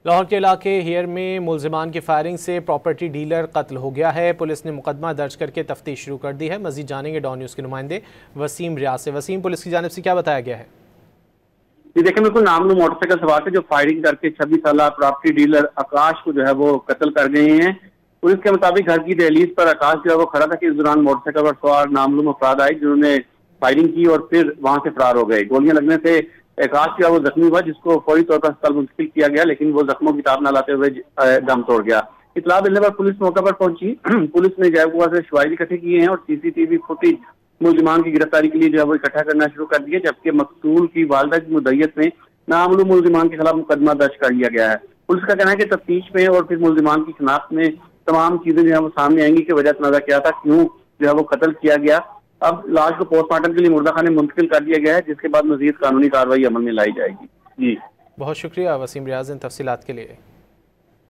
लाहौर के इलाके हियर में मुलजिमान की फायरिंग से प्रॉपर्टी डीलर कत्ल हो गया है। पुलिस ने मुकदमा दर्ज करके तफ्तीश शुरू कर दी है। मजीद जानेंगे डॉन न्यूज़ के नुमाइंदे वसीम रियाज से। वसीम, पुलिस की जानिब से क्या बताया गया है? जी देखिए, बिल्कुल नामलूम मोटरसाइकिल सवार थे जो फायरिंग करके 26 साल प्रॉपर्टी डीलर आकाश को जो है वो कत्ल कर गए हैं। पुलिस के मुताबिक घर की दहलीज पर आकाश जो है वो खड़ा था कि इस दौरान मोटरसाइकिल पर सवार नामलूम अफराद आए जिन्होंने फायरिंग की और फिर वहां से फरार हो गए। गोलियां लगने से आकाश जो है वो जख्मी हुआ, जिसको फौरी तौर पर अस्पताल मुंतकिल किया गया, लेकिन वो जख्मों की ताब न लाते हुए दम तोड़ गया। इतला मिलने पर पुलिस मौके पर पहुंची। पुलिस ने जयपुरा से शवाहिद इकट्ठे किए हैं और सीसीटीवी फुटेज मुलजिमान की गिरफ्तारी के लिए जो है वो इकट्ठा करना शुरू कर दिया, जबकि मकतूल की वालदा की मुद्दईयत में नामलूम मुलजिमान के खिलाफ मुकदमा दर्ज कर लिया गया है। पुलिस का कहना है कि तफ्तीश में और फिर मुलजिमान की शिनाख्त में तमाम चीजें जो है वो सामने आएंगी कि वजह तनाजा क्या था, क्यों जो है वो कत्ल किया गया। अब लाश को पोस्टमार्टम के लिए मुर्दा खाने मुंतकिल कर दिया गया है, जिसके बाद मजीद कानूनी कार्रवाई अमल में लाई जाएगी। जी बहुत शुक्रिया वसीम रियाज इन तफसीलात के लिए।